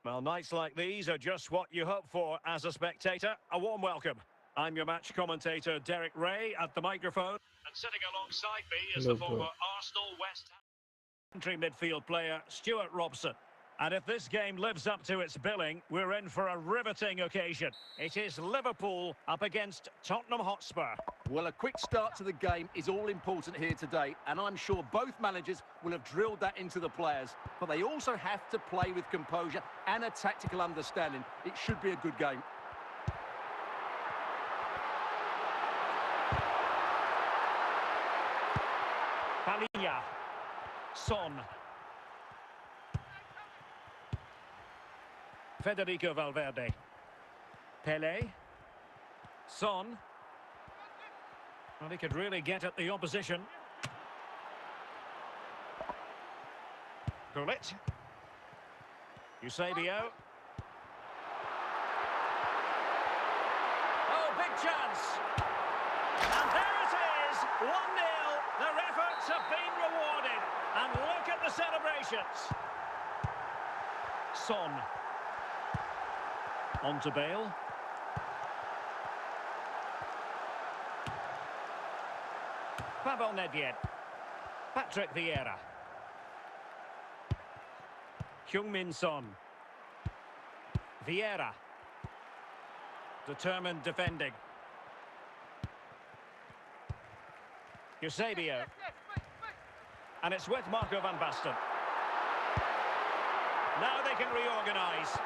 Well, nights like these are just what you hope for as a spectator. A warm welcome. I'm your match commentator, Derek Ray, at the microphone. And sitting alongside me is Hello, the former bro. Arsenal West Ham country midfield player, Stuart Robson. And if this game lives up to its billing, we're in for a riveting occasion. It is Liverpool up against Tottenham Hotspur. Well, a quick start to the game is all important here today, and I'm sure both managers will have drilled that into the players. But they also have to play with composure and a tactical understanding. It should be a good game. Palhinha. Son. Federico Valverde. Pele. Son. Well, he could really get at the opposition. Gullit. Eusebio. Oh, big chance. And there it is, 1-0. Their efforts have been rewarded. And look at the celebrations. Son. On to Bale. Pavel Nedved. Patrick Vieira. Heung-min Son. Vieira. Determined defending. Eusebio. And it's with Marco van Basten. Now they can reorganise.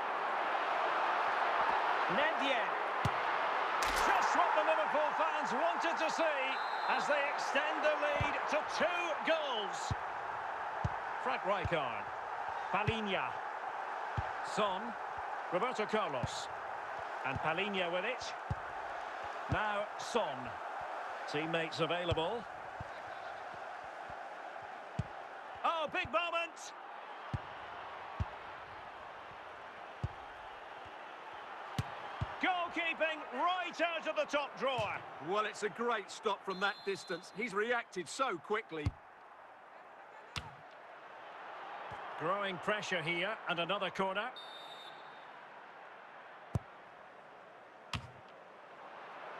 Nedved. Just what the Liverpool fans wanted to see as they extend the lead to 2 goals. Frank Rijkaard. Palhinha. Son. Roberto Carlos. And Palhinha with it. Now Son. Teammates available. Oh, big moment! Goalkeeping right out of the top drawer. Well, it's a great stop from that distance. He's reacted so quickly. Growing pressure here, and another corner.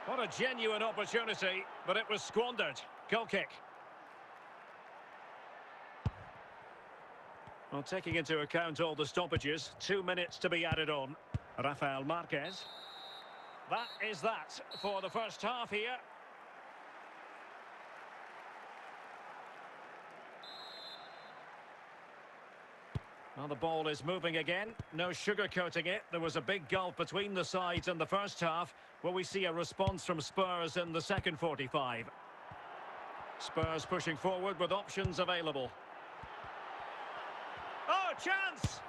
What a genuine opportunity, but it was squandered. Goal kick. Well, taking into account all the stoppages, 2 minutes to be added on. Rafael Marquez. That is that for the first half here. Well, the ball is moving again. No sugarcoating it. There was a big gulf between the sides in the first half. Will we see a response from Spurs in the second 45? Spurs pushing forward with options available. Oh, chance!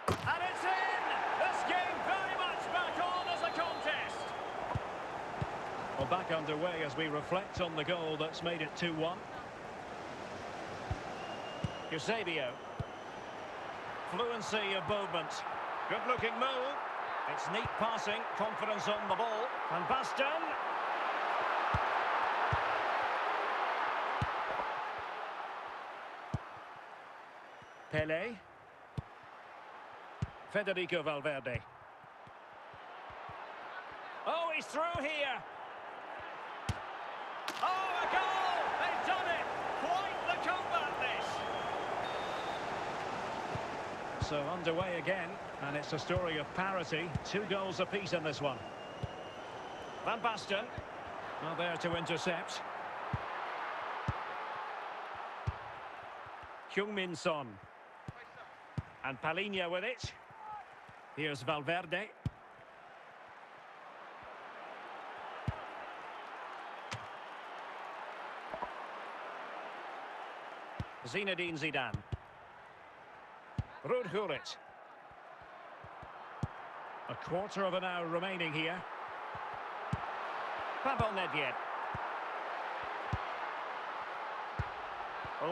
And it's in! This game very much back on as a contest. Well, back underway as we reflect on the goal that's made it 2-1. Eusebio. Fluency of movement. Good-looking move. It's neat passing, confidence on the ball. Van Basten. Pele. Federico Valverde. Oh, he's through here. Oh, a goal! They've done it! Quite the comeback, this! So underway again, and it's a story of parity. 2 goals apiece in this one. Van Basten. Not there to intercept. Heung-min Son. And Palhinha with it. Here's Valverde. Zinedine Zidane. Ruud Gullit. A quarter of an hour remaining here. Pavel Nedved.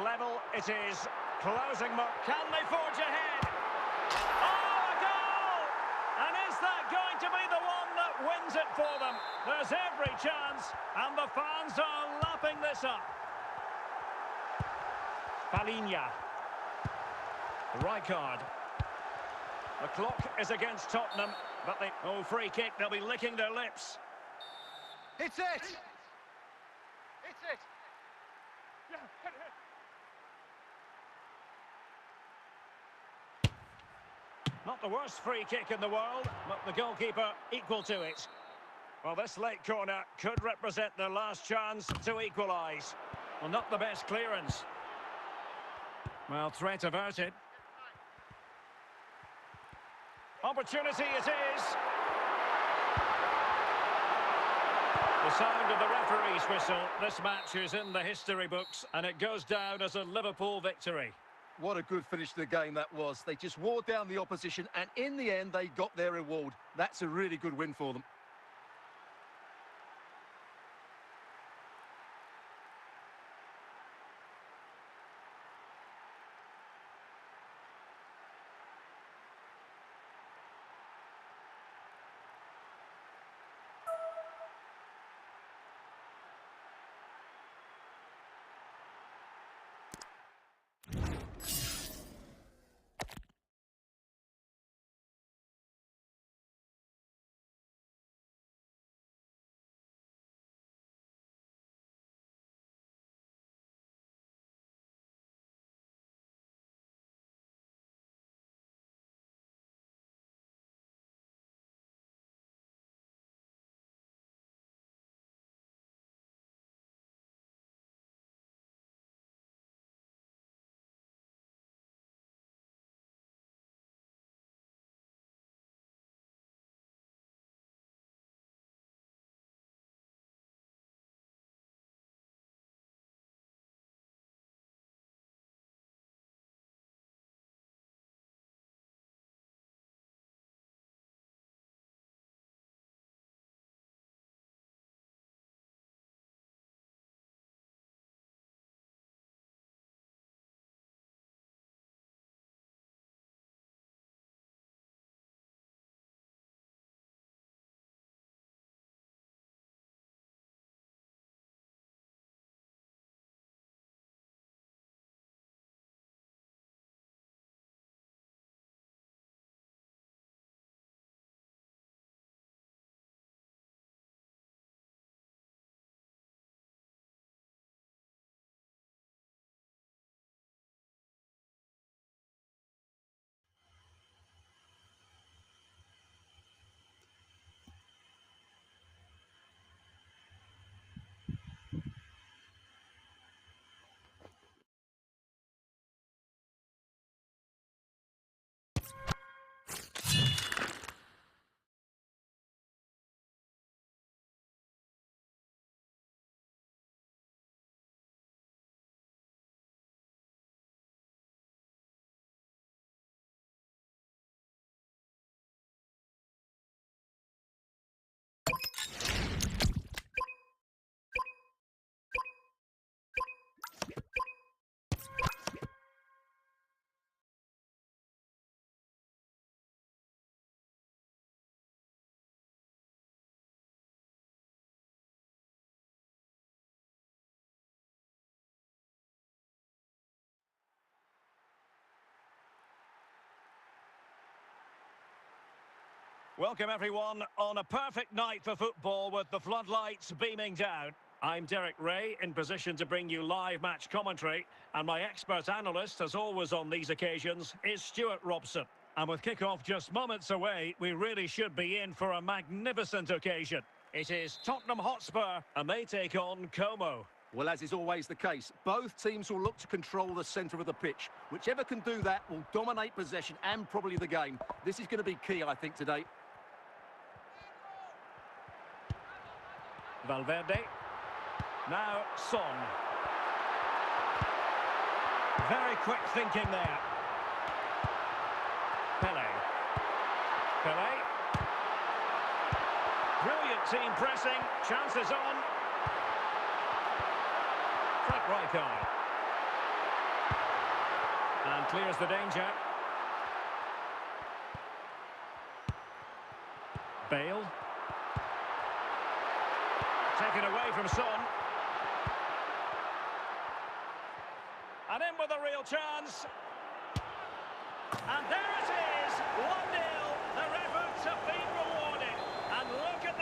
Level it is. Closing mark. Can they forge ahead? Oh, a goal! And is that going to be the one that wins it for them? There's every chance, and the fans are lapping this up. Palhinha. Rijkaard. The clock is against Tottenham, but they... Oh, free kick, they'll be licking their lips. It's it! It's it! Yeah, hit it! Not the worst free kick in the world, but the goalkeeper equal to it. Well, this late corner could represent their last chance to equalise. Well, not the best clearance. Well, threat averted. Opportunity it is. The sound of the referee's whistle. This match is in the history books, and it goes down as a Liverpool victory. What a good finish to the game that was. They just wore down the opposition, and in the end, they got their reward. That's a really good win for them. Welcome everyone on a perfect night for football with the floodlights beaming down. I'm Derek Ray, in position to bring you live match commentary, and my expert analyst, as always on these occasions, is Stuart Robson. And with kick-off just moments away, we really should be in for a magnificent occasion. It is Tottenham Hotspur, and they take on Como. Well, as is always the case, both teams will look to control the centre of the pitch. Whichever can do that will dominate possession and probably the game. This is going to be key, I think, today. Valverde. Now Son. Very quick thinking there. Pele. Pele. Brilliant team pressing. Chances on. Frank Rijkaard. And clears the danger. Bale. Taken away from Son. And in with a real chance. And there it is. 1-0.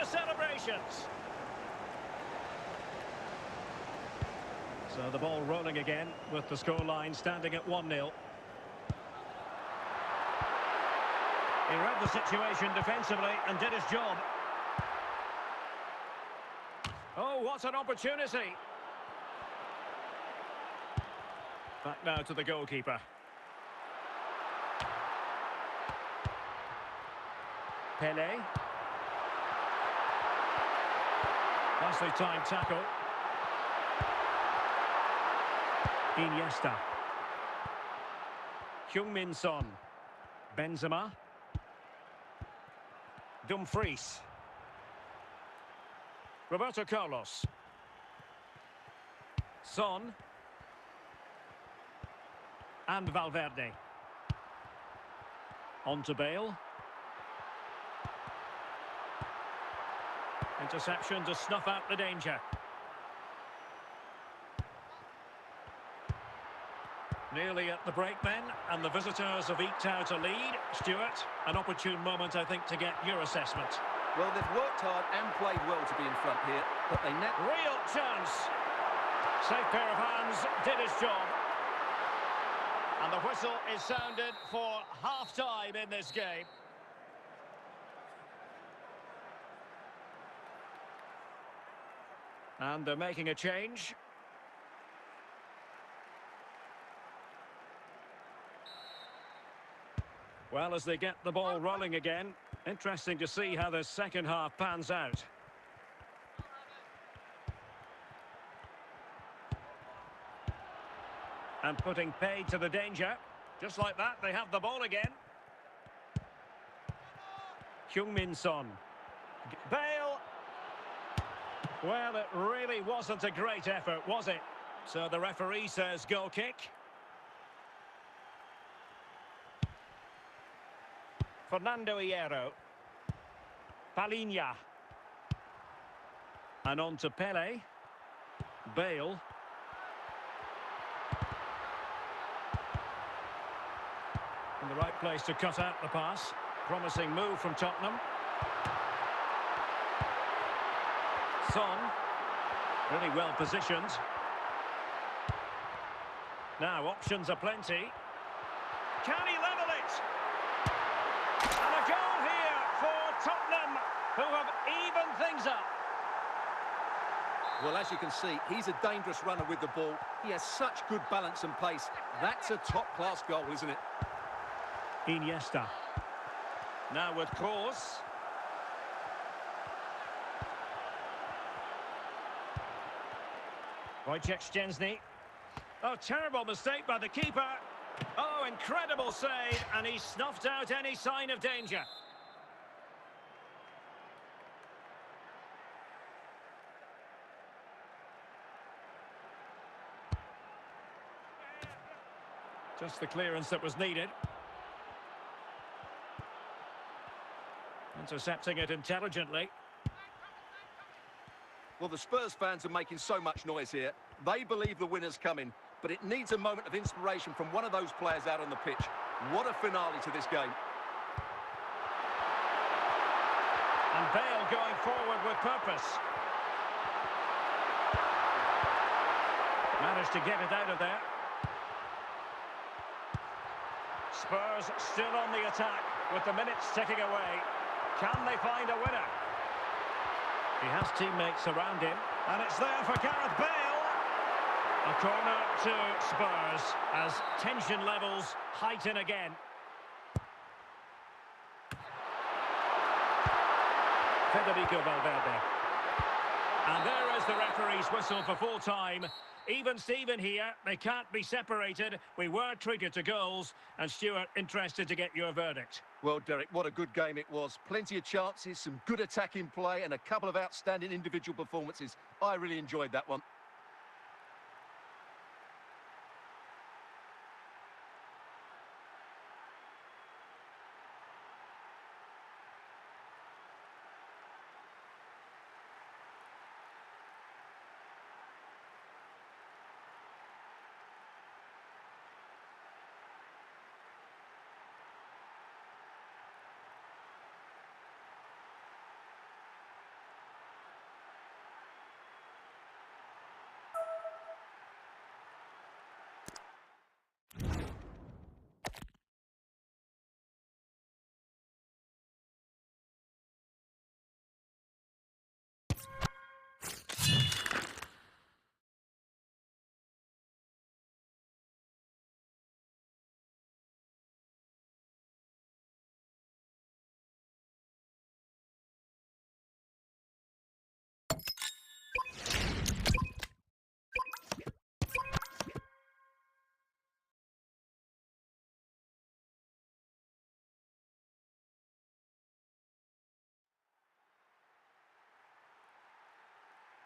celebrations. So the ball rolling again with the scoreline standing at 1-0. He read the situation defensively and did his job. Oh, what an opportunity. Back now to the goalkeeper. Pele. Nicely timed tackle. Iniesta. Heung-min Son. Benzema. Dumfries. Roberto Carlos. Son. And Valverde. On to Bale. Interception to snuff out the danger. Nearly at the break then, and the visitors have eked out a lead. Stuart, an opportune moment, I think, to get your assessment. Well, they've worked hard and played well to be in front here, but they net... Real chance. Safe pair of hands, did his job. And the whistle is sounded for half-time in this game. And they're making a change. Well, as they get the ball rolling again, interesting to see how the second half pans out. And putting paid to the danger. Just like that, they have the ball again. Heung-min Son. Bale. Well, it really wasn't a great effort, was it? So the referee says goal kick. Fernando Hierro. Palhinha. And on to Pele. Bale. In the right place to cut out the pass. Promising move from Tottenham. Son. Really well positioned. Now options are plenty. Can he level it? And a goal here for Tottenham, who have evened things up. Well, as you can see, he's a dangerous runner with the ball. He has such good balance and pace. That's a top-class goal, isn't it? Iniesta. Now with Kroos. Wojciech Szczęsny. Oh, terrible mistake by the keeper. Oh, incredible save, and he snuffed out any sign of danger. Just the clearance that was needed. Intercepting it intelligently. Well, the Spurs fans are making so much noise here. They believe the winner's coming, but it needs a moment of inspiration from one of those players out on the pitch. What a finale to this game. And Bale going forward with purpose. Managed to get it out of there. Spurs still on the attack with the minutes ticking away. Can they find a winner? He has teammates around him, and it's there for Gareth Bale. A corner to Spurs as tension levels heighten again. Federico Valverde. And there is the referee's whistle for full time. Even Steven here, they can't be separated. We were treated to goals, and Stuart, interested to get your verdict. Well, Derek, what a good game it was. Plenty of chances, some good attacking play, and a couple of outstanding individual performances. I really enjoyed that one.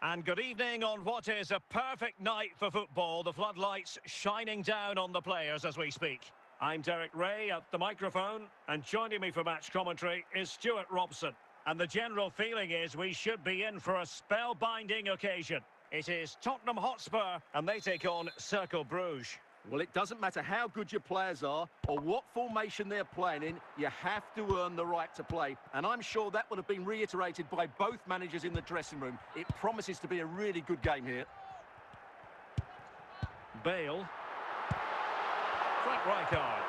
And good evening on what is a perfect night for football. The floodlights shining down on the players as we speak. I'm Derek Ray at the microphone, and joining me for match commentary is Stuart Robson. And the general feeling is we should be in for a spellbinding occasion. It is Tottenham Hotspur, and they take on Cercle Bruges. Well, it doesn't matter how good your players are or what formation they're playing in, you have to earn the right to play. And I'm sure that would have been reiterated by both managers in the dressing room. It promises to be a really good game here. Bale. Frank Rijkaard.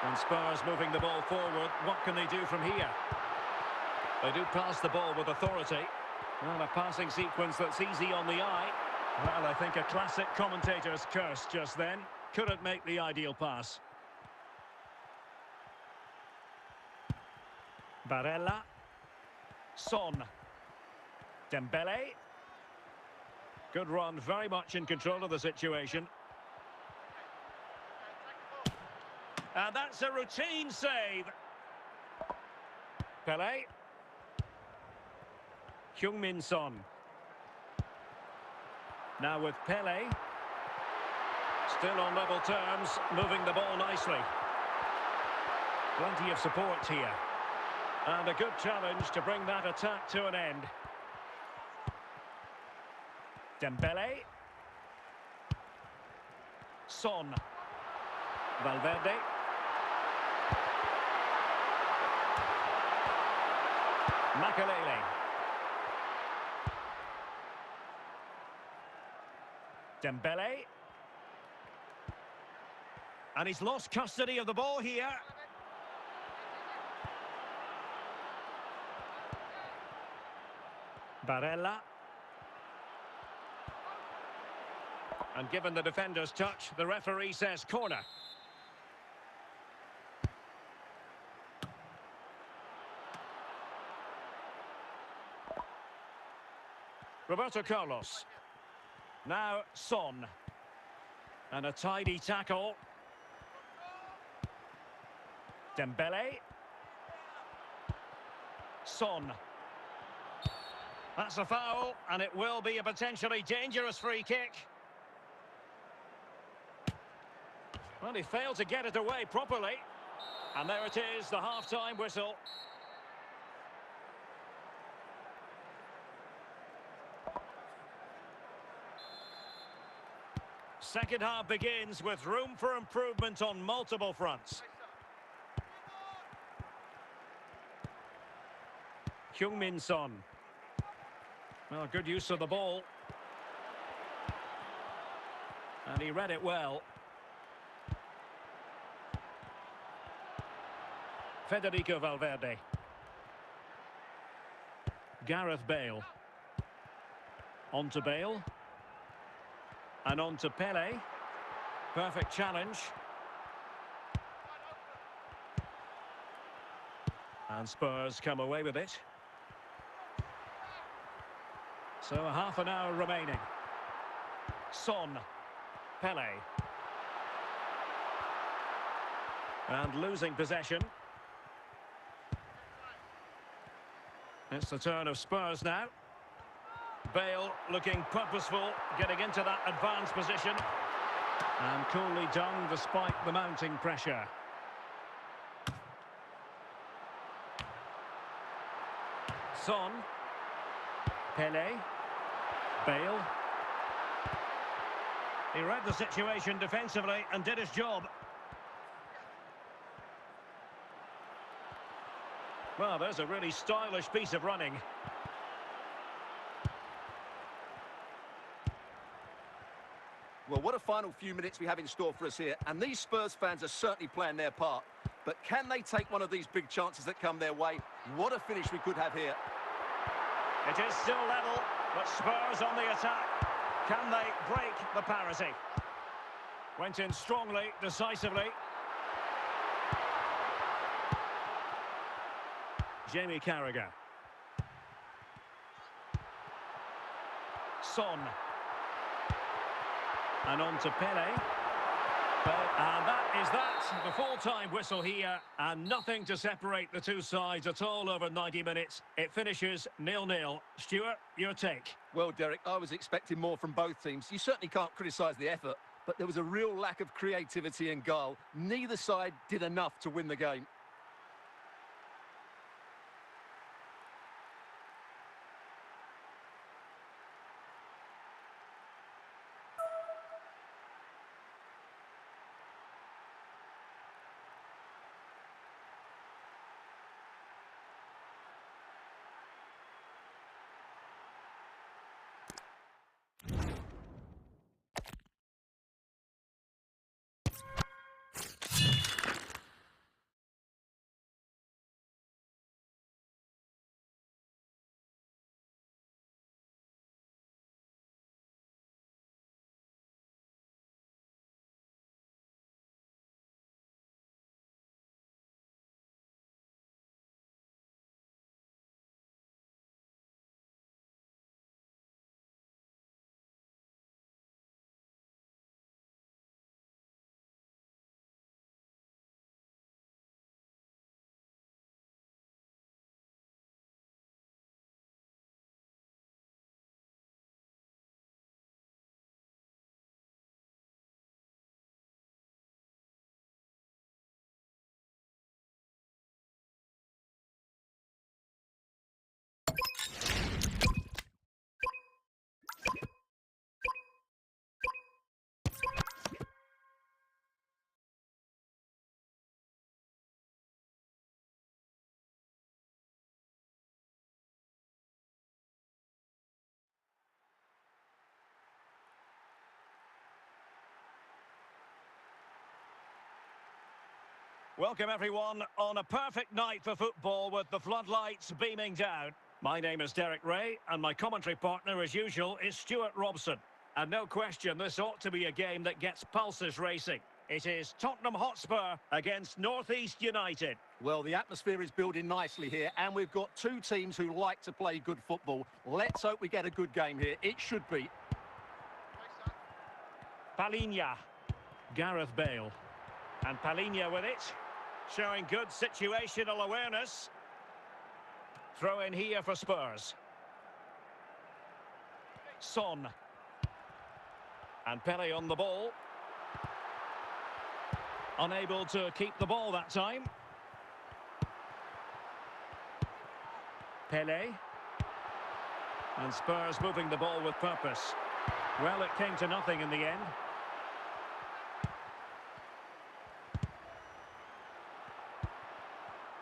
And Spurs moving the ball forward. What can they do from here? They do pass the ball with authority. Well, a passing sequence that's easy on the eye. Well, I think a classic commentator's curse just then. Couldn't make the ideal pass. Barella. Son. Dembele. Good run, very much in control of the situation. And that's a routine save. Pele. Heung-min Son. Now with Pele. Still on level terms, moving the ball nicely. Plenty of support here. And a good challenge to bring that attack to an end. Dembele. Son. Valverde. Makelele. Dembele. And he's lost custody of the ball here. Barella. And given the defender's touch, the referee says corner. Roberto Carlos. Now Son. And a tidy tackle. Dembele. Son. That's a foul, and it will be a potentially dangerous free kick. Well, he failed to get it away properly. And there it is, the half-time whistle. Second half begins with room for improvement on multiple fronts. Heung-min Son. Well, good use of the ball. And he read it well. Federico Valverde. Gareth Bale. On to Bale. And on to Pele. Perfect challenge. And Spurs come away with it. So half an hour remaining. Son. Pele. And losing possession. It's the turn of Spurs now. Bale looking purposeful, getting into that advanced position. And coolly done despite the mounting pressure. Son. Pele. Bale. He read the situation defensively and did his job. Well, there's a really stylish piece of running. Well, what a final few minutes we have in store for us here. And these Spurs fans are certainly playing their part. But can they take one of these big chances that come their way? What a finish we could have here. It is still level, but Spurs on the attack. Can they break the parity? Went in strongly, decisively. Jamie Carragher. Son. And on to Pele. And that is that. The full-time whistle here, and nothing to separate the two sides at all over 90 minutes. It finishes 0-0. Stuart, your take? Well, Derek, I was expecting more from both teams. You certainly can't criticise the effort, but there was a real lack of creativity and guile. Neither side did enough to win the game. Welcome everyone on a perfect night for football with the floodlights beaming down. My name is Derek Ray and my commentary partner as usual is Stuart Robson. And no question this ought to be a game that gets pulses racing. It is Tottenham Hotspur against North East United. Well, the atmosphere is building nicely here, and we've got two teams who like to play good football. Let's hope we get a good game here. It should be. Palhinha, Gareth Bale. And Palhinha with it. Showing good situational awareness. Throw in here for Spurs. Son. And Pele on the ball. Unable to keep the ball that time. Pele. And Spurs moving the ball with purpose. Well, it came to nothing in the end.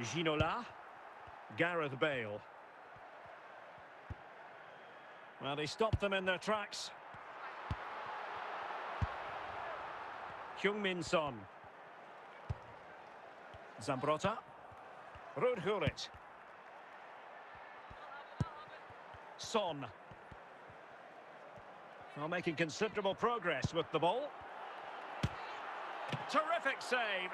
Ginola, Gareth Bale. Well, he stopped them in their tracks. Heung-min Son. Zambrotta. Ruud Gullit. Son. Well, making considerable progress with the ball. Terrific save.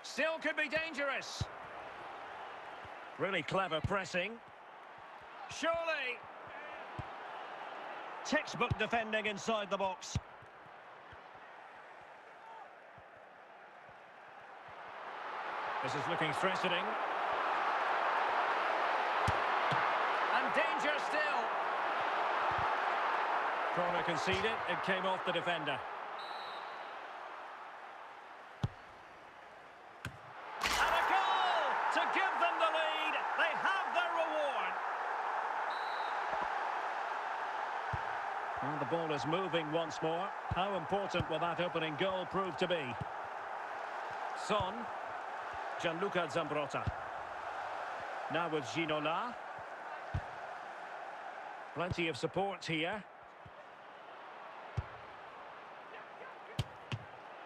Still could be dangerous. Really clever pressing. Surely. Textbook defending inside the box. This is looking threatening. And danger still. Corner conceded. It came off the defender. To give them the lead, they have their reward. Well, the ball is moving once more. How important will that opening goal prove to be? Son, Gianluca Zambrotta. Now with Ginola. Plenty of support here.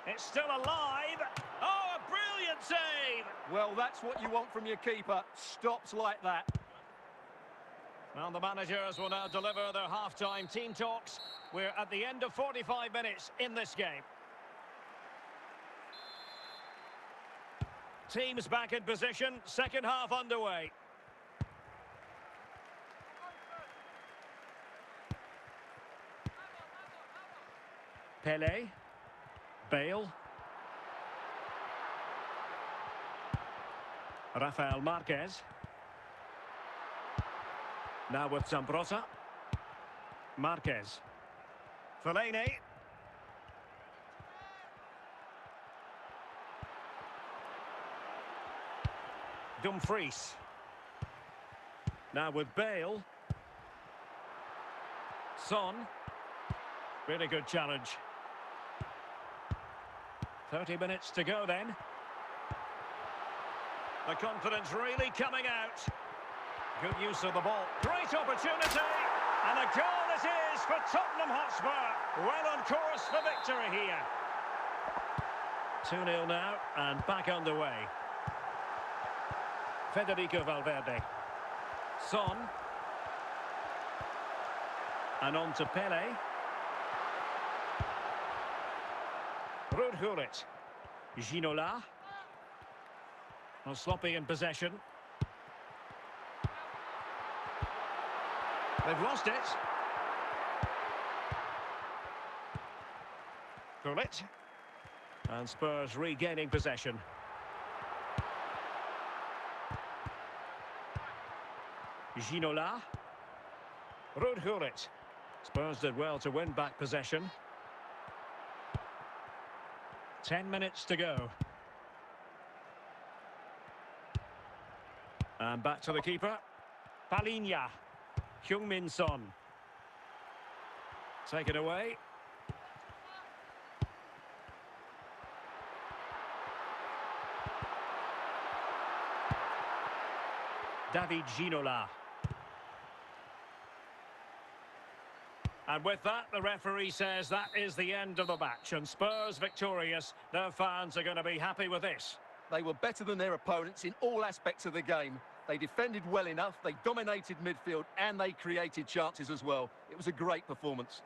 It's still alive. Oh, a brilliant save. Well, that's what you want from your keeper. Stops like that. Well, the managers will now deliver their half-time team talks. We're at the end of 45 minutes in this game. Teams back in position, second half underway. Pele. Bale. Rafael Marquez. Now with Zambrotta. Marquez. Fellaini. Dumfries. Now with Bale. Son. Really good challenge. 30 minutes to go then. The confidence really coming out. Good use of the ball. Great opportunity. And a goal it is for Tottenham Hotspur. Well on course for victory here. 2-0 now and back underway. Federico Valverde. Son. And on to Pele. Ruud Gullit. Ginola. Well, sloppy in possession. They've lost it. Gullit. And Spurs regaining possession. Ginola. Ruud Gullit. Spurs did well to win back possession. 10 minutes to go. And back to the keeper. Palhinha. Heung-min Son. Taken away. David Ginola. And with that, the referee says that is the end of the match. And Spurs victorious. Their fans are going to be happy with this. They were better than their opponents in all aspects of the game. They defended well enough, they dominated midfield, and they created chances as well. It was a great performance.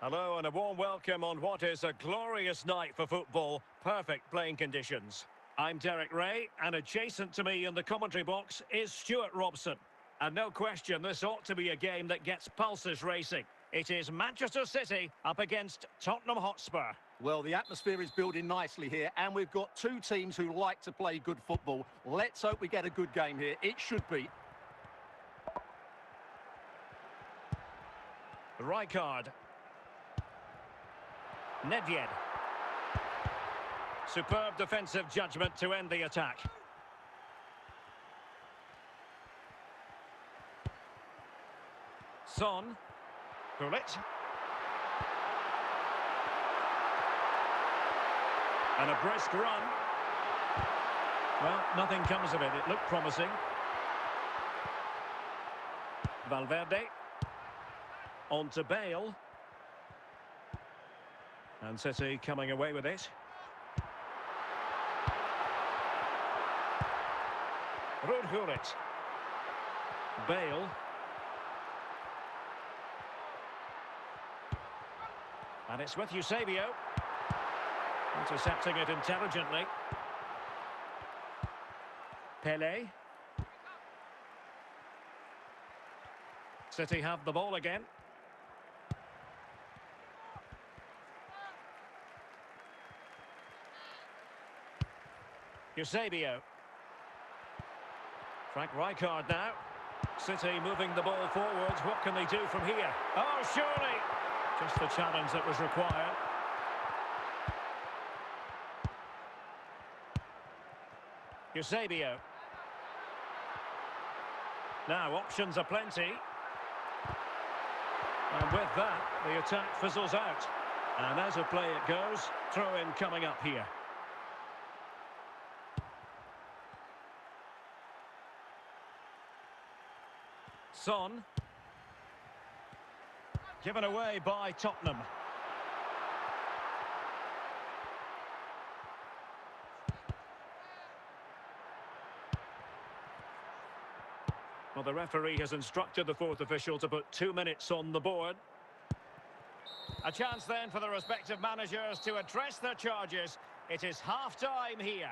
Hello and a warm welcome on what is a glorious night for football. Perfect playing conditions. I'm Derek Ray, and adjacent to me in the commentary box is Stuart Robson. And no question, this ought to be a game that gets pulses racing. It is Manchester City up against Tottenham Hotspur. Well, the atmosphere is building nicely here, and we've got two teams who like to play good football. Let's hope we get a good game here. It should be. Rijkaard. Nedved. Superb defensive judgment to end the attack. Son. Gullit. And a brisk run. Well, nothing comes of it. It looked promising. Valverde. On to Bale. And City coming away with it. Ruud Gullit. Bale. And it's with Eusebio. Intercepting it intelligently. Pele. City have the ball again. Eusebio. Frank Rijkaard now. City moving the ball forwards. What can they do from here? Oh, surely. Just the challenge that was required. Eusebio. Now, options are plenty. And with that, the attack fizzles out. And as a play it goes, throw-in coming up here. Son. Given away by Tottenham. Well, the referee has instructed the fourth official to put 2 minutes on the board. A chance then for the respective managers to address their charges. It is half-time here.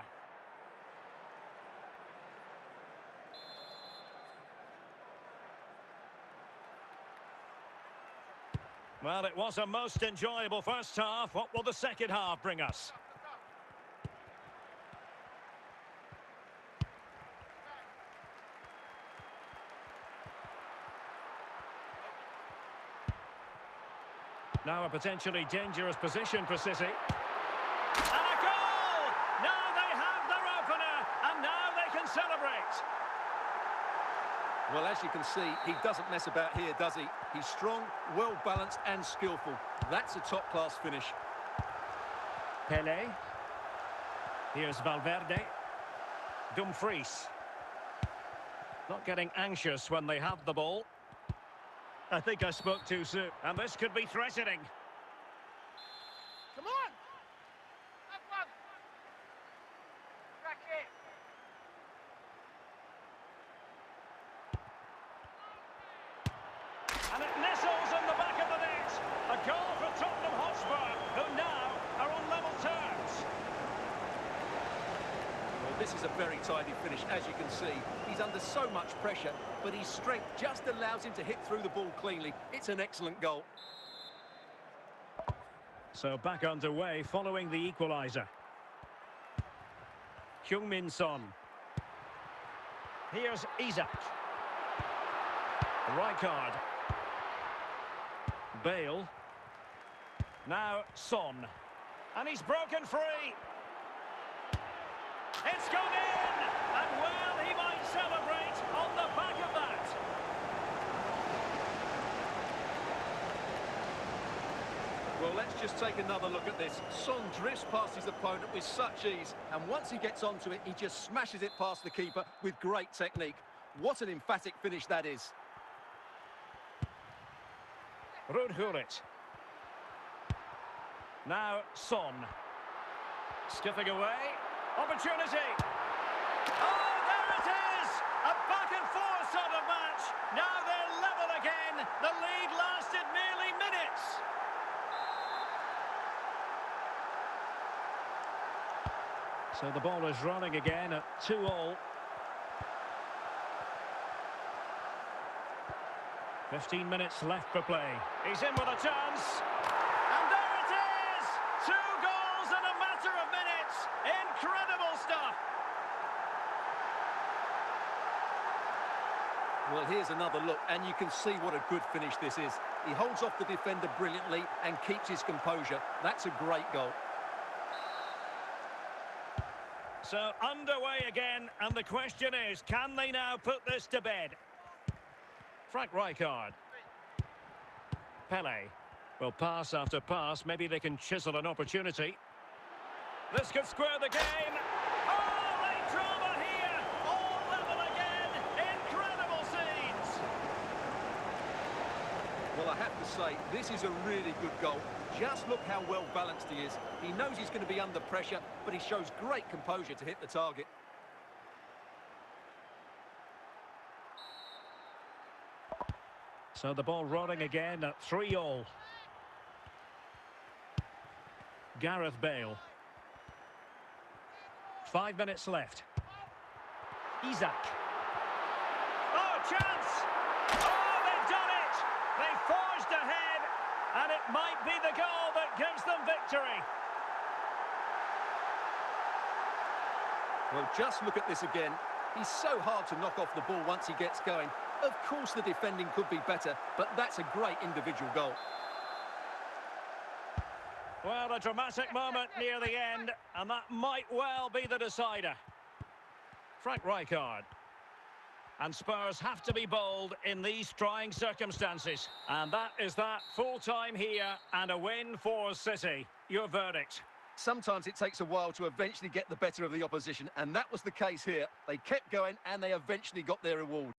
Well, it was a most enjoyable first half. What will the second half bring us? Now a potentially dangerous position for City. And a goal! Now they have their opener, and now they can celebrate. Well, as you can see, he doesn't mess about here, does he? He's strong, well-balanced and skillful. That's a top-class finish. Pele. Here's Valverde. Dumfries. Not getting anxious when they have the ball. I think I spoke too soon. And this could be threatening. Come on! Have fun! Crack it! And it nestles in the back of the net. A goal for Tottenham Hotspur, who now are on level terms. Well, this is a very tidy finish, as you can see. He's under so much pressure, but his strength just allows him to hit through the ball cleanly. It's an excellent goal. So back underway following the equaliser. Heung-min Son. Here's Isak. Rijkaard. Bale. Now Son. And he's broken free. It's gone in! And well, he might celebrate on the back of that. Well, let's just take another look at this. Son drifts past his opponent with such ease, and once he gets onto it, he just smashes it past the keeper with great technique. What an emphatic finish that is. Ruud Gullit. Now Son. Skipping away. Opportunity. Oh, there it is! A back-and-forth sort of match. Now they're level again. The lead lasted merely minutes. So the ball is running again at 2-2. 15 minutes left for play. He's in with a chance. And there it is! 2 goals in a matter of minutes. Incredible stuff. Well, here's another look, and you can see what a good finish this is. He holds off the defender brilliantly and keeps his composure. That's a great goal. So underway again, and the question is, can they now put this to bed? Frank Rijkaard. Pele. Well, pass after pass, maybe they can chisel an opportunity. This could square the game. Oh, late drama here. All level again. Incredible scenes. Well, I have to say, this is a really good goal. Just look how well balanced he is. He knows he's going to be under pressure, but he shows great composure to hit the target. So the ball rolling again at 3-3. Gareth Bale. 5 minutes left. Isak. Oh, chance! Oh, they've done it! They forged ahead, and it might be the goal that gives them victory. Well, just look at this again. He's so hard to knock off the ball once he gets going. Of course the defending could be better, but that's a great individual goal. Well, a dramatic moment near the end, and that might well be the decider. Frank Rijkaard. And Spurs have to be bold in these trying circumstances. And that is that, full time here and a win for City. Your verdict? Sometimes it takes a while to eventually get the better of the opposition, and that was the case here. They kept going and they eventually got their reward.